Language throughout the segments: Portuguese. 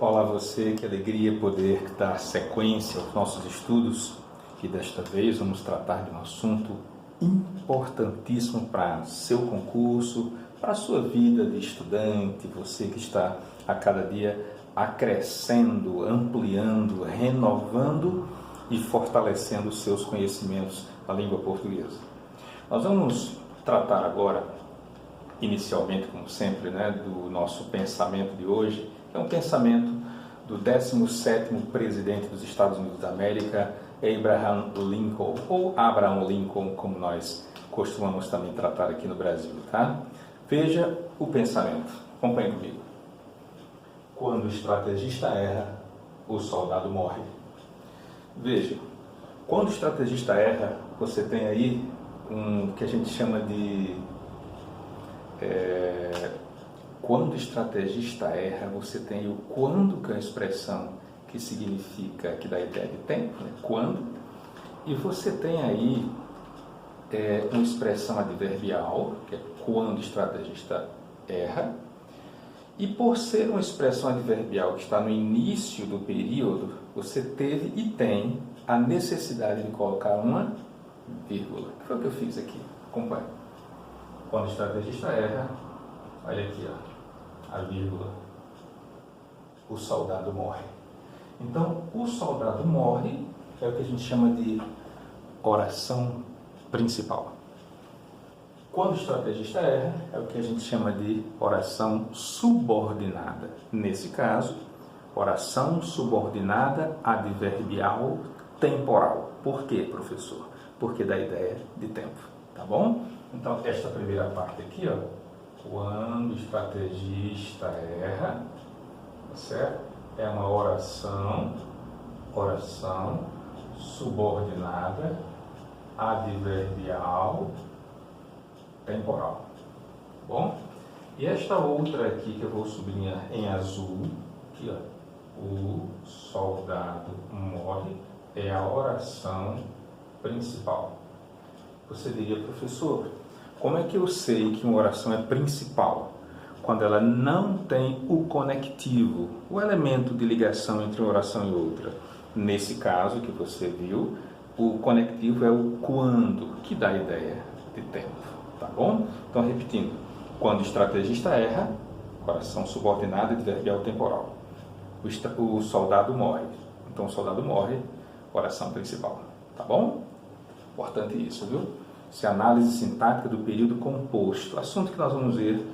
Olá você, que alegria poder dar sequência aos nossos estudos, que desta vez vamos tratar de um assunto importantíssimo para seu concurso, para a sua vida de estudante, você que está a cada dia acrescendo, ampliando, renovando e fortalecendo os seus conhecimentos da língua portuguesa. Nós vamos tratar agora, inicialmente, como sempre, do nosso pensamento de hoje. É um pensamento do 17º presidente dos Estados Unidos da América, Abraham Lincoln, ou Abraham Lincoln, como nós costumamos também tratar aqui no Brasil, tá? Veja o pensamento, acompanhe comigo. Quando o estrategista erra, o soldado morre. Veja, quando o estrategista erra, você tem aí que a gente chama de... Quando o estrategista erra, você tem o quando, que é a expressão que significa, que dá a ideia de tempo, quando, e você tem aí uma expressão adverbial, que é quando o estrategista erra, e por ser uma expressão adverbial que está no início do período, você teve e tem a necessidade de colocar uma vírgula. Que foi o que eu fiz aqui, acompanhe. Quando o estrategista erra, olha aqui, a vírgula, o soldado morre. Então, o soldado morre é o que a gente chama de oração principal. Quando o estrategista erra, é o que a gente chama de oração subordinada. Nesse caso, oração subordinada adverbial temporal. Por quê, professor? Porque dá ideia de tempo, tá bom? Então, esta primeira parte aqui, quando o estrategista erra, tá certo? É uma oração subordinada adverbial temporal, tá bom? E esta outra aqui que eu vou sublinhar em azul, aqui, o soldado morre, é a oração principal. Você diria, professor, como é que eu sei que uma oração é principal? Quando ela não tem o conectivo, o elemento de ligação entre uma oração e outra. Nesse caso que você viu, o conectivo é o quando, que dá a ideia de tempo, tá bom? Então, repetindo, quando o estrategista erra, oração subordinada adverbial temporal. O soldado morre. Então, o soldado morre, oração principal, tá bom? Importante isso, viu? Isso é análise sintática do período composto, assunto que nós vamos ver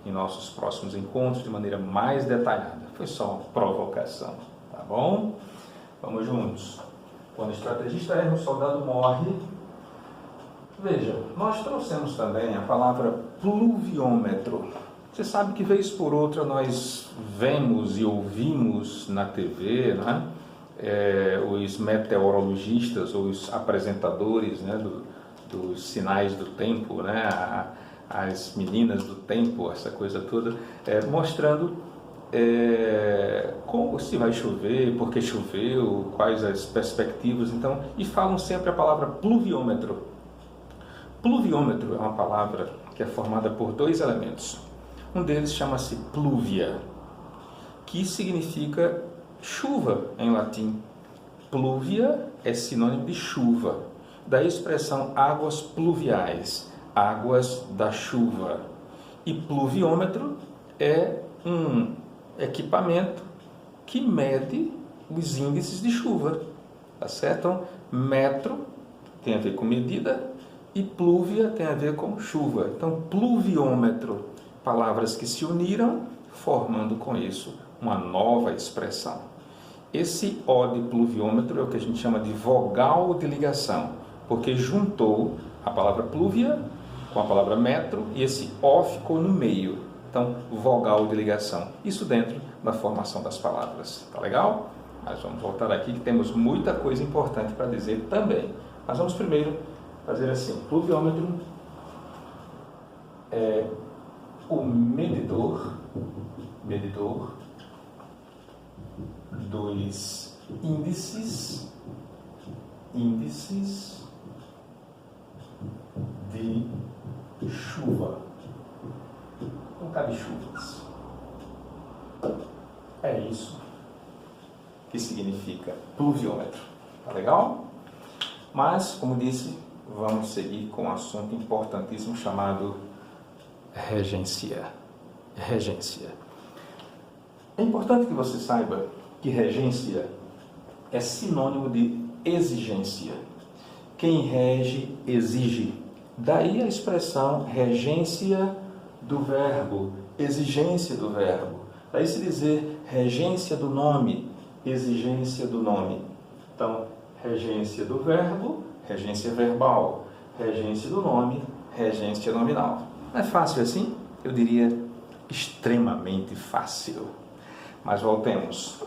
em nossos próximos encontros de maneira mais detalhada. Foi só uma provocação, tá bom? Vamos juntos. Quando o estrategista erra, o soldado morre. Veja, nós trouxemos também a palavra pluviômetro. Você sabe que vez por outra nós vemos e ouvimos na TV, os meteorologistas ou os apresentadores, dos sinais do tempo, as meninas do tempo, essa coisa toda, mostrando como se vai chover, por que choveu, quais as perspectivas, então, e falam sempre a palavra pluviômetro. Pluviômetro é uma palavra que é formada por dois elementos. Um deles chama-se pluvia, que significa chuva em latim. Pluvia é sinônimo de chuva. Da expressão águas pluviais, águas da chuva. E pluviômetro é um equipamento que mede os índices de chuva, tá certo? Então, metro tem a ver com medida e pluvia tem a ver com chuva. Então, pluviômetro, palavras que se uniram, formando com isso uma nova expressão. Esse O de pluviômetro é o que a gente chama de vogal de ligação, porque juntou a palavra pluvia com a palavra metro e esse O ficou no meio. Então, vogal de ligação. Isso dentro da formação das palavras. Tá legal? Mas vamos voltar aqui que temos muita coisa importante para dizer também. Mas vamos primeiro fazer assim. Pluviômetro é o medidor dos índices de chuva. Não cabe chuvas. É isso. que significa pluviômetro. Tá legal? Mas, como disse, vamos seguir com um assunto importantíssimo chamado regência. Regência. É importante que você saiba que regência é sinônimo de exigência. Quem rege, exige. Daí a expressão regência do verbo, exigência do verbo. Daí se dizer regência do nome, exigência do nome. Então, regência do verbo, regência verbal. Regência do nome, regência nominal. Não é fácil assim? Eu diria extremamente fácil. Mas voltemos.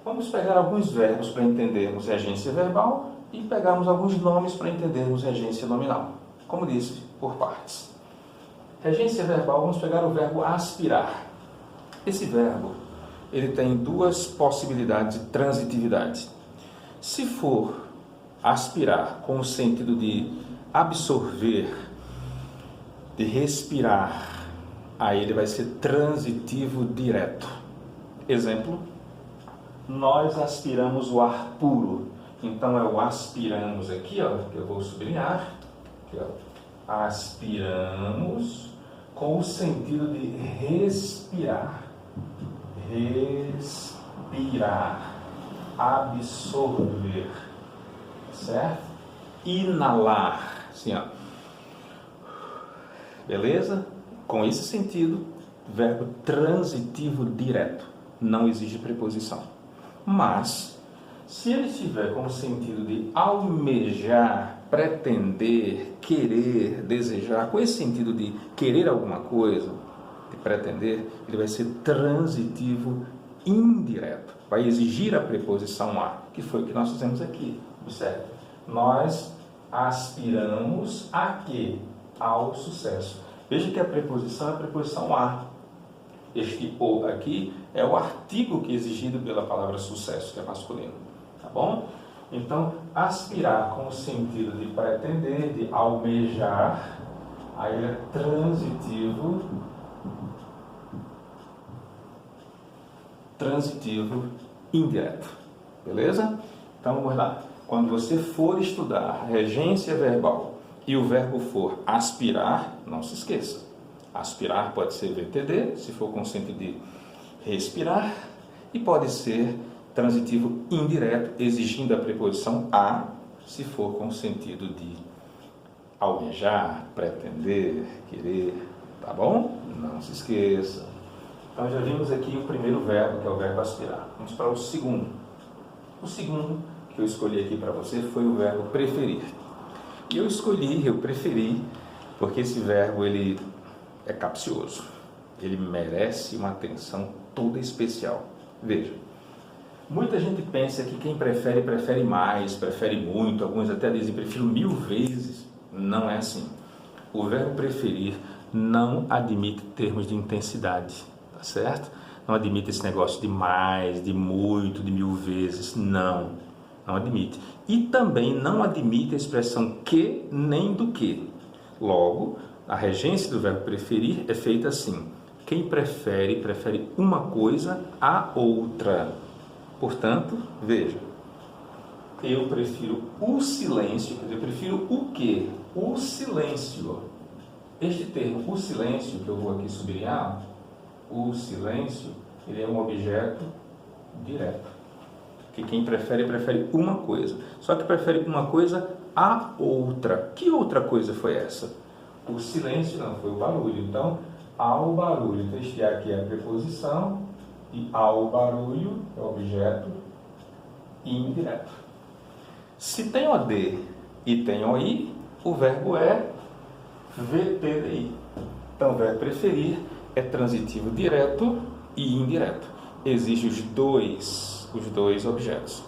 Vamos pegar alguns verbos para entendermos regência verbal e pegarmos alguns nomes para entendermos regência nominal. Como disse, por partes. Regência verbal, vamos pegar o verbo aspirar. Esse verbo, ele tem duas possibilidades de transitividade. Se for aspirar com o sentido de absorver, de respirar, aí ele vai ser transitivo direto. Exemplo, nós aspiramos o ar puro. Então é o aspiramos aqui, ó, que eu vou sublinhar. Aqui, ó. Aspiramos com o sentido de respirar. Respirar. Absorver. Certo? Inalar. Assim, ó. Beleza? Com esse sentido, verbo transitivo direto. Não exige preposição. Mas, se ele estiver com o sentido de almejar, pretender, querer, desejar, com esse sentido de querer alguma coisa, de pretender, ele vai ser transitivo indireto. Vai exigir a preposição a, que foi o que nós fizemos aqui. Observe. Nós aspiramos a quê? Ao sucesso. Veja que a preposição é a preposição a. Este o aqui é o artigo que é exigido pela palavra sucesso, que é masculino. Tá bom? Então, aspirar com o sentido de pretender, de almejar, aí ele é transitivo indireto. Beleza? Então, vamos lá. Quando você for estudar regência verbal e o verbo for aspirar, não se esqueça. Aspirar pode ser VTD, se for com o sentido de respirar, e pode ser transitivo indireto, exigindo a preposição a, se for com o sentido de almejar, pretender, querer, tá bom? Não se esqueça. Então já vimos aqui o primeiro verbo, que é o verbo aspirar. Vamos para o segundo. O segundo que eu escolhi aqui para você foi o verbo preferir. E eu preferi, porque esse verbo ele é capcioso. Ele merece uma atenção toda especial. Veja, muita gente pensa que quem prefere, prefere mais, prefere muito, alguns até dizem, prefiro 1000 vezes. Não é assim. O verbo preferir não admite termos de intensidade, tá certo? Não admite esse negócio de mais, de muito, de 1000 vezes. Não admite. E também não admite a expressão que nem do que. Logo, a regência do verbo preferir é feita assim. Quem prefere, prefere uma coisa à outra. Portanto, veja, eu prefiro o silêncio, quer dizer, eu prefiro o quê? O silêncio. Este termo, o silêncio, que eu vou aqui sublinhar, o silêncio, ele é um objeto direto. Que quem prefere, prefere uma coisa. Só que prefere uma coisa à outra. Que outra coisa foi essa? O silêncio não, foi o barulho. Então, ao barulho. Então, este aqui é a preposição e ao barulho é o objeto indireto. Se tem OD e tem OI, o verbo é VTDI. Então, o verbo preferir é transitivo direto e indireto. Exige os dois objetos.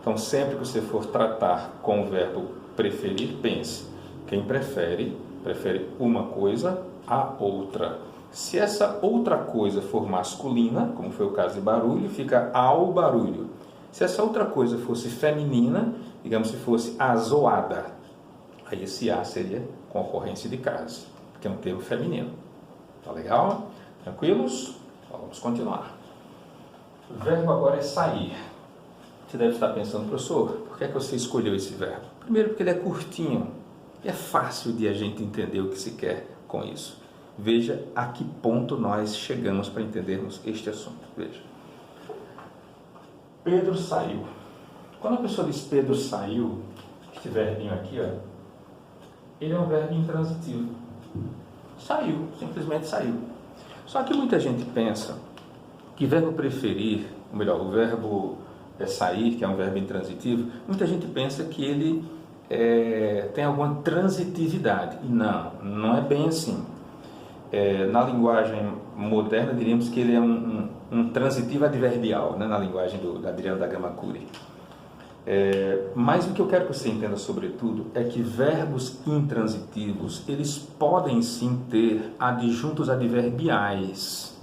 Então, sempre que você for tratar com o verbo preferir, pense. Quem prefere, prefere uma coisa à outra. Se essa outra coisa for masculina, como foi o caso de barulho, fica ao barulho. Se essa outra coisa fosse feminina, digamos se fosse azoada, aí esse A seria com ocorrência de caso, que é um termo feminino. Tá legal? Tranquilos? Então, vamos continuar. O verbo agora é sair. Você deve estar pensando, professor, por que é que você escolheu esse verbo? Primeiro, porque ele é curtinho. É fácil de a gente entender o que se quer com isso. Veja a que ponto nós chegamos para entendermos este assunto. Veja. Pedro saiu. Quando a pessoa diz Pedro saiu, este verbinho aqui, ó, ele é um verbo intransitivo. Saiu, simplesmente saiu. Só que muita gente pensa que verbo preferir, ou melhor, o verbo sair, que é um verbo intransitivo, muita gente pensa que ele tem alguma transitividade. E não é bem assim. Na linguagem moderna, diríamos que ele é um transitivo adverbial, né, na linguagem do Adriano da Gama Cury. Mas o que eu quero que você entenda, sobretudo, é que verbos intransitivos, eles podem sim ter adjuntos adverbiais.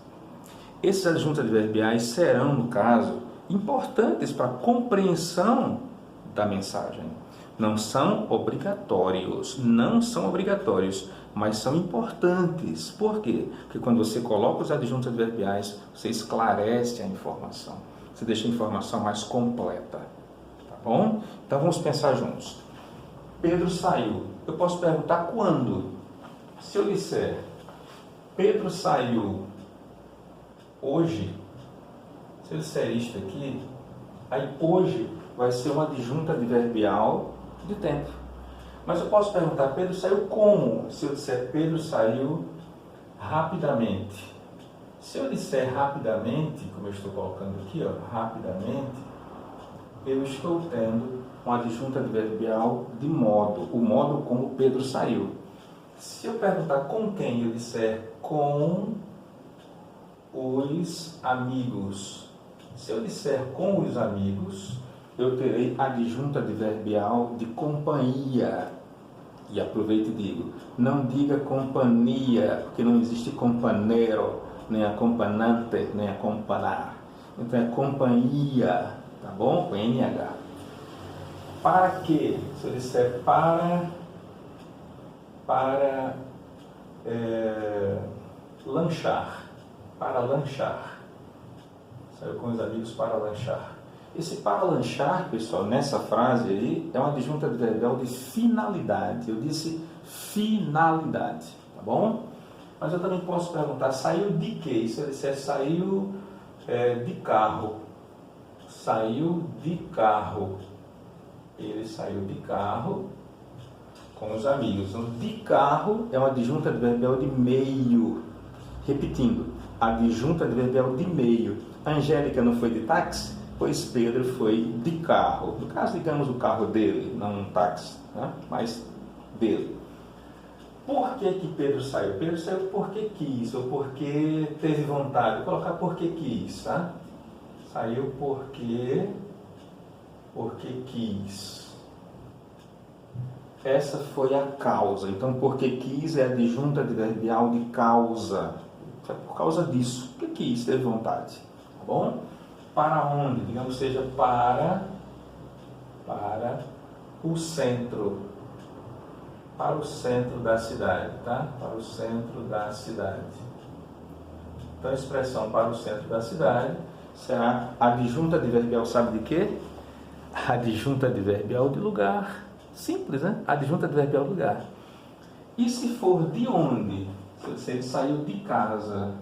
Esses adjuntos adverbiais serão, no caso, importantes para a compreensão da mensagem. Não são obrigatórios, mas são importantes. Por quê? Porque quando você coloca os adjuntos adverbiais, você esclarece a informação, você deixa a informação mais completa. Tá bom? Então vamos pensar juntos. Pedro saiu. Eu posso perguntar quando? Se eu disser Pedro saiu hoje, se eu disser isto aqui, aí hoje vai ser uma adjunta adverbial de tempo. Mas eu posso perguntar, Pedro saiu como? Se eu disser Pedro saiu rapidamente. Se eu disser rapidamente, como eu estou colocando aqui, ó, rapidamente, eu estou tendo uma adjunta adverbial de modo, o modo como Pedro saiu. Se eu perguntar com quem, eu disser com os amigos. Se eu disser com os amigos, eu terei adjunta adverbial de companhia. E aproveito e digo, não diga companhia, porque não existe companheiro, nem acompanante, nem acompanhar. Então é companhia, tá bom? Com NH. Para quê? Se eu disser para lanchar. Para lanchar. Saiu com os amigos para lanchar. Esse para lanchar, pessoal, nessa frase aí, é uma adjunta adverbial de finalidade. Eu disse finalidade, tá bom? Mas eu também posso perguntar, saiu de quê? Se eu disser saiu de carro. Saiu de carro. Ele saiu de carro com os amigos. Então, de carro é uma adjunta adverbial de meio. Repetindo, adjunta adverbial de meio. A Angélica não foi de táxi? Pois Pedro foi de carro. No caso, digamos, o carro dele, não um táxi, né? Mas dele. Por que Pedro saiu? Pedro saiu porque quis, ou porque teve vontade. Vou colocar porque quis, tá? Saiu porque quis. Essa foi a causa. Então, porque quis é adjunta adverbial de causa. Foi por causa disso. Porque quis, teve vontade. Tá bom? Para onde? Digamos, seja para o centro. Para o centro da cidade, tá? Para o centro da cidade. Então, a expressão para o centro da cidade será adjunta adverbial, sabe de quê? Adjunta adverbial de lugar. Simples, né? Adjunta adverbial de lugar. E se for de onde? Se ele saiu de casa.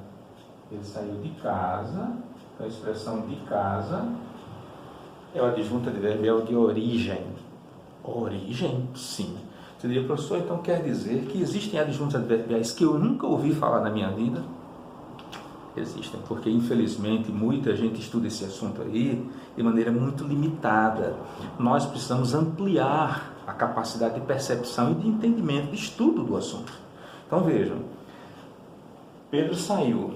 Ele saiu de casa. Então, a expressão de casa é o adjunto adverbial de origem. Origem? Sim. Você diria, professor, então quer dizer que existem adjuntos adverbiais que eu nunca ouvi falar na minha vida? Existem, porque infelizmente muita gente estuda esse assunto aí de maneira muito limitada. Nós precisamos ampliar a capacidade de percepção e de entendimento, de estudo do assunto. Então vejam, Pedro saiu.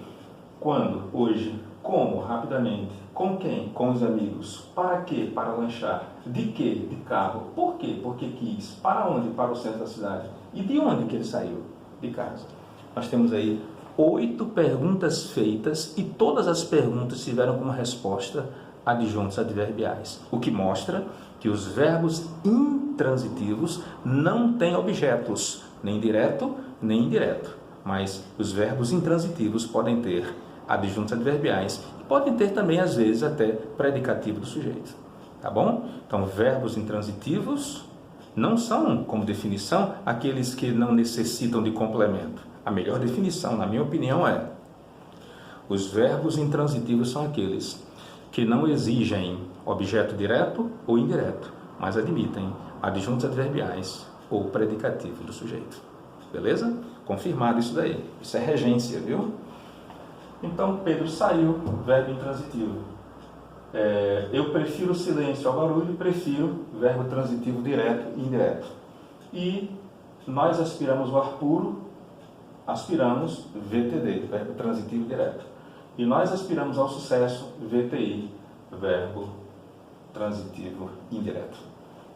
Quando? Hoje. Como? Rapidamente. Com quem? Com os amigos. Para quê? Para lanchar. De quê? De carro. Por quê? Porque quis. Para onde? Para o centro da cidade. E de onde que ele saiu? De casa. Nós temos aí 8 perguntas feitas e todas as perguntas tiveram como resposta adjuntos adverbiais. O que mostra que os verbos intransitivos não têm objetos, nem direto, nem indireto. Mas os verbos intransitivos podem ter adjuntos adverbiais. podem ter também, às vezes, até predicativo do sujeito. Tá bom? Então, verbos intransitivos não são, como definição, aqueles que não necessitam de complemento. A melhor definição, na minha opinião, é: os verbos intransitivos são aqueles que não exigem objeto direto ou indireto, mas admitem adjuntos adverbiais ou predicativo do sujeito. Beleza? Confirmado isso daí. Isso é regência, viu? Então, Pedro saiu, verbo intransitivo. Eu prefiro o silêncio ao barulho, prefiro verbo transitivo direto e indireto. E nós aspiramos o ar puro, aspiramos VTD, verbo transitivo direto. E nós aspiramos ao sucesso, VTI, verbo transitivo indireto.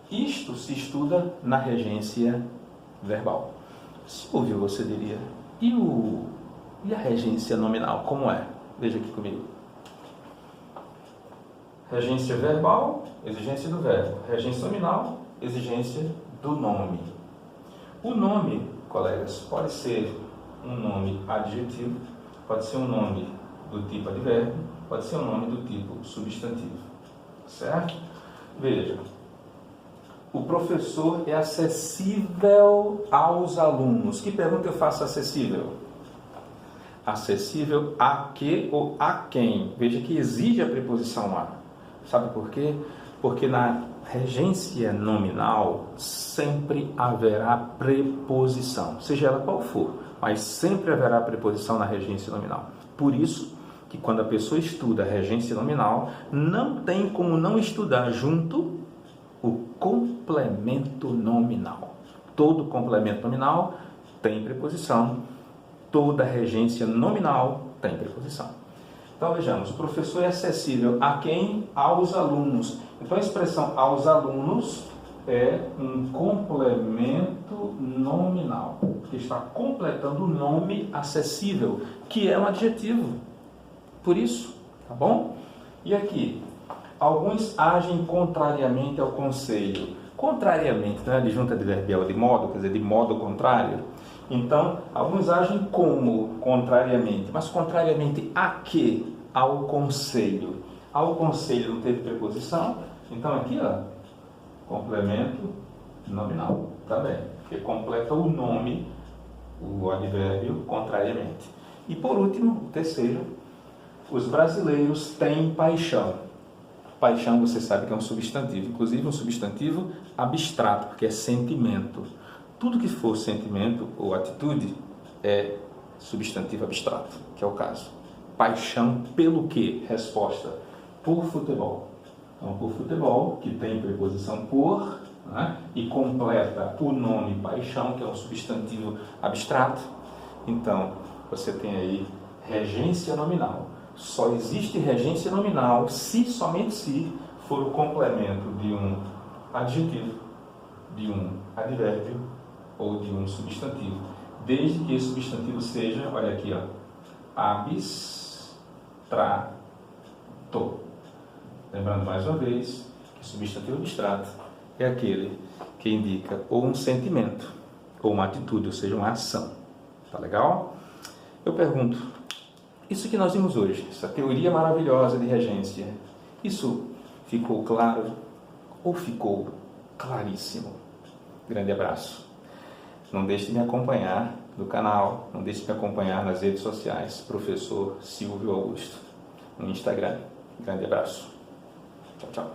Isto se estuda na regência verbal. Se ouviu, você diria: e a regência nominal, como é? Veja aqui comigo. Regência verbal, exigência do verbo. Regência nominal, exigência do nome. O nome, colegas, pode ser um nome adjetivo, pode ser um nome do tipo advérbio, pode ser um nome do tipo substantivo. Certo? Veja. O professor é acessível aos alunos. Que pergunta eu faço acessível? Acessível a que ou a quem? Veja que exige a preposição a. Sabe por quê? Porque na regência nominal sempre haverá preposição, seja ela qual for, mas sempre haverá preposição na regência nominal. Por isso que quando a pessoa estuda a regência nominal, não tem como não estudar junto o complemento nominal. Todo complemento nominal tem preposição, toda regência nominal tem preposição. Então vejamos, o professor é acessível a quem? Aos alunos. Então a expressão aos alunos é um complemento nominal, que está completando o nome acessível, que é um adjetivo. Por isso, tá bom? E aqui, alguns agem contrariamente ao conselho. Contrariamente, não é adjunto adverbial de modo, quer dizer, de modo contrário. Então, alguns agem como contrariamente, mas contrariamente a quê? Ao conselho. Ao conselho não teve preposição, então aqui, ó, complemento nominal, tá bem, porque completa o nome, o advérbio, contrariamente. E por último, o terceiro, os brasileiros têm paixão. Paixão, você sabe que é um substantivo, inclusive um substantivo abstrato, porque é sentimento. Tudo que for sentimento ou atitude é substantivo abstrato, que é o caso. Paixão pelo quê? Resposta: por futebol. Então, por futebol, que tem preposição por, né, e completa o nome paixão, que é um substantivo abstrato. Então, você tem aí regência nominal. Só existe regência nominal se, somente se, for o complemento de um adjetivo, de um advérbio ou de um substantivo. Desde que esse substantivo seja, olha aqui, ó, abstrato. Lembrando mais uma vez que substantivo abstrato é aquele que indica ou um sentimento, ou uma atitude, ou seja, uma ação. Tá legal? Eu pergunto, isso que nós vimos hoje, essa teoria maravilhosa de regência, isso ficou claro ou ficou claríssimo? Grande abraço. Não deixe de me acompanhar no canal, não deixe de me acompanhar nas redes sociais, Professor Silvio Augusto, no Instagram. Grande abraço. Tchau, tchau.